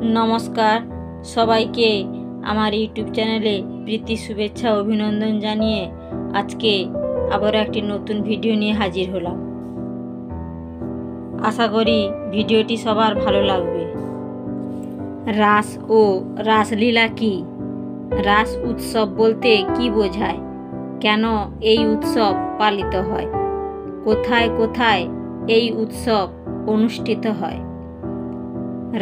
নমস্কার সবাইকে আমার ইউটিউব চ্যানেলে প্রীতি শুভেচ্ছা অভিনন্দন জানিয়ে আজকে আবার একটি নতুন ভিডিও নিয়ে হাজির হলাম। আশা করি ভিডিওটি সবার ভালো লাগবে। রাস ও রাসলীলা কি? রাস উৎসব বলতে কি বোঝায়? কেন এই উৎসব পালিত হয়? কোথায় কোথায় এই উৎসব অনুষ্ঠিত হয়?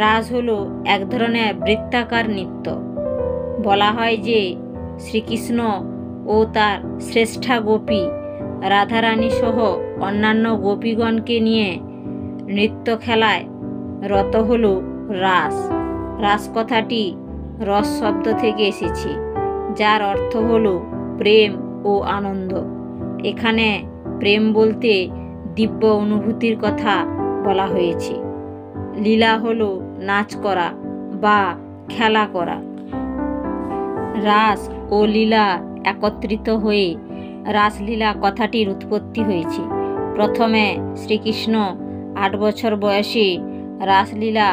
রাস হলো এক ধরনের বৃত্তাকার নৃত্য। বলা হয় যে শ্রীকৃষ্ণ ও তার শ্রেষ্ঠা গোপী রাধারানী সহ অন্যান্য গোপীগণকে নিয়ে নৃত্য খেলায় রত হল রাস। রাস কথাটি রস শব্দ থেকে এসেছে, যার অর্থ হল প্রেম ও আনন্দ। এখানে প্রেম বলতে দিব্য অনুভূতির কথা বলা হয়েছে। লীলা হলো নাচ করা বা খেলা করা। রাস ও লীলা একত্রিত হয়ে রাসলীলা কথাটির উৎপত্তি হয়েছে। প্রথমে শ্রীকৃষ্ণ 8 বছর বয়সে রাসলীলা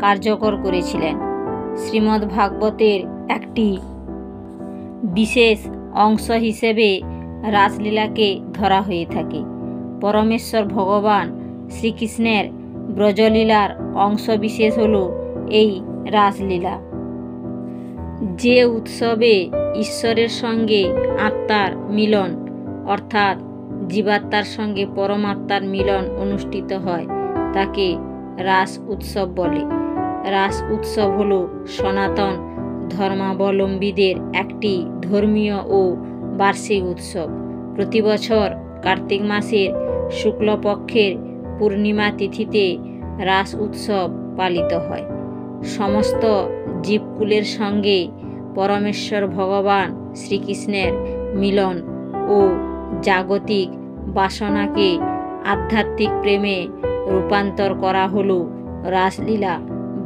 কার্যকর করেছিলেন। শ্রীমদ্ ভাগবতের একটি বিশেষ অংশ হিসেবে রাসলীলাকে ধরা হয়ে থাকে। পরমেশ্বর ভগবান শ্রীকৃষ্ণের ব্রজলীলার অংশ বিশেষ হল এই রাসলীলা। যে উৎসবে ঈশ্বরের সঙ্গে আত্মার মিলন অর্থাৎ জীবাত্মার সঙ্গে পরমাত্মার মিলন অনুষ্ঠিত হয় তাকে রাস উৎসব বলে। রাস উৎসব হল সনাতন ধর্মাবলম্বীদের একটি ধর্মীয় ও বার্ষিক উৎসব। প্রতি বছর কার্তিক মাসের শুক্লপক্ষের পূর্ণিমা তিথিতে রাস উৎসব পালিত হয়। সমস্ত জীবকুলের সঙ্গে পরমেশ্বর ভগবান শ্রীকৃষ্ণের মিলন ও জাগতিক বাসনাকে আধ্যাত্মিক প্রেমে রূপান্তর করা হল রাসলীলা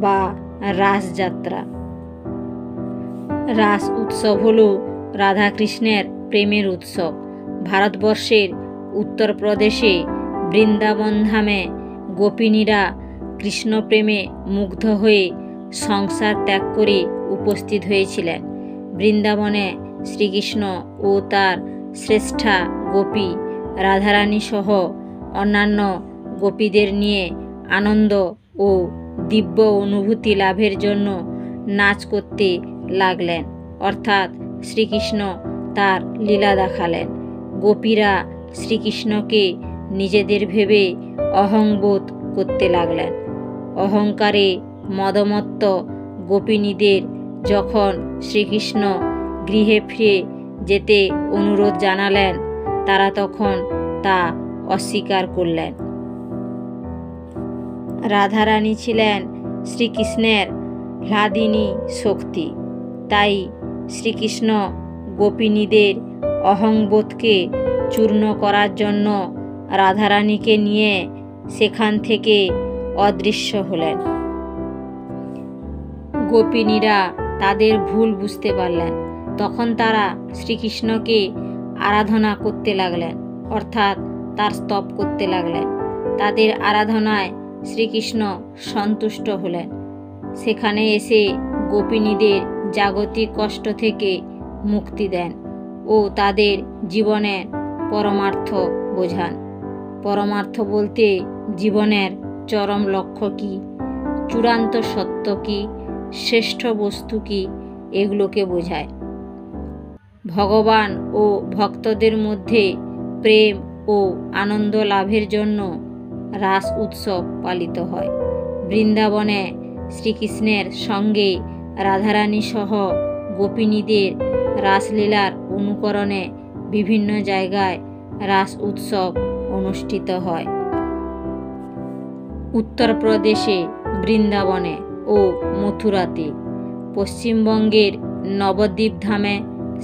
বা রাসযাত্রা। রাস উৎসব হল রাধাকৃষ্ণের প্রেমের উৎসব। ভারতবর্ষের উত্তরপ্রদেশে বৃন্দাবন ধামে গোপিনীরা কৃষ্ণ প্রেমে মুগ্ধ হয়ে সংসার ত্যাগ করে উপস্থিত হয়েছিলেন। বৃন্দাবনে শ্রীকৃষ্ণ ও তার শ্রেষ্ঠা গোপী রাধারানী সহ অন্যান্য গোপীদের নিয়ে আনন্দ ও দিব্য অনুভূতি লাভের জন্য নাচ করতে লাগলেন, অর্থাৎ শ্রীকৃষ্ণ তার লীলা দেখালেন। গোপীরা শ্রীকৃষ্ণকে নিজেদের ভেবে অহংবোধ করতে লাগলেন। অহংকারে মদমত্ত গোপিনীদের যখন শ্রীকৃষ্ণ গৃহে ফিরে যেতে অনুরোধ জানালেন, তারা তখন তা অস্বীকার করলেন। রাধারানী ছিলেন শ্রীকৃষ্ণের হ্লাদিনী শক্তি, তাই শ্রীকৃষ্ণ গোপিনীদের অহংবোধকে চূর্ণ করার জন্য রাধারানীকে নিয়ে সেখান থেকে অদৃশ্য হলেন। গোপিনীরা তাদের ভুল বুঝতে পারলেন। তখন তারা শ্রীকৃষ্ণকে আরাধনা করতে লাগলেন, অর্থাৎ তার স্তব করতে লাগলেন। তাদের আরাধনায় শ্রীকৃষ্ণ সন্তুষ্ট হলেন। সেখানে এসে গোপিনীদের জাগতিক কষ্ট থেকে মুক্তি দেন ও তাদের জীবনের পরমার্থ বোঝান। পরমার্থ বলতে জীবনের চরম লক্ষ্য কি, চূড়ান্ত সত্য কি, শ্রেষ্ঠ বস্তু কি, এগুলোকে বোঝায়। ভগবান ও ভক্তদের মধ্যে প্রেম ও আনন্দ লাভের জন্য রাস উৎসব পালিত হয়। বৃন্দাবনে শ্রীকৃষ্ণের সঙ্গে রাধারানী সহ গোপিনীদের রাসলীলার অনুকরণে বিভিন্ন জায়গায় রাস উৎসব অনুষ্ঠিত হয়। উত্তরপ্রদেশে বৃন্দাবনে ও মথুরাতে, পশ্চিমবঙ্গের নবদ্বীপ ধামে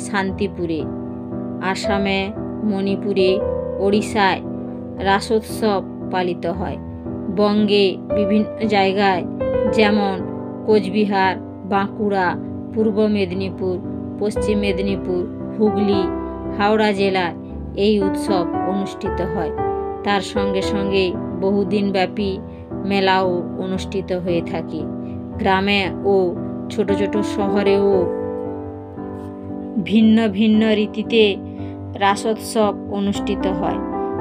শান্তিপুরে, আসামে, মণিপুরে, ওড়িশায় রাসোৎসব পালিত হয়। বঙ্গে বিভিন্ন জায়গায় যেমন কোচবিহার, বাঁকুড়া, পূর্ব মেদিনীপুর, পশ্চিম মেদিনীপুর, হুগলি, হাওড়া জেলায় এই উৎসব অনুষ্ঠিত হয়। তার সঙ্গে সঙ্গে বহুদিনব্যাপী মেলাও অনুষ্ঠিত হয়ে থাকে। গ্রামে ও ছোট ছোট শহরেও ভিন্ন ভিন্ন রীতিতে রাসোৎসব অনুষ্ঠিত হয়।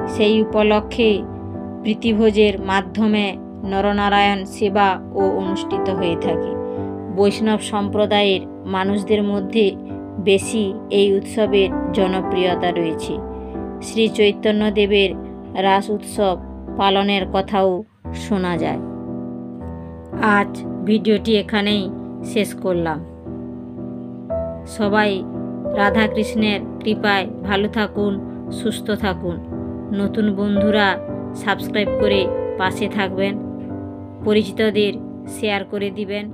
সেই উপলক্ষে প্রীতিভোজের মাধ্যমে নরনারায়ণ সেবাও অনুষ্ঠিত হয়ে থাকে। বৈষ্ণব সম্প্রদায়ের মানুষদের মধ্যে বেশি এই উৎসবের জনপ্রিয়তা রয়েছে। শ্রী চৈতন্যদেবের রাস উৎসব পালনের কথাও শোনা যায়। আজ ভিডিওটি এখানেই শেষ করলাম। সবাই রাধাকৃষ্ণের কৃপায় ভালো থাকুন, সুস্থ থাকুন। নতুন বন্ধুরা সাবস্ক্রাইব করে পাশে থাকবেন, পরিচিতদের শেয়ার করে দিবেন।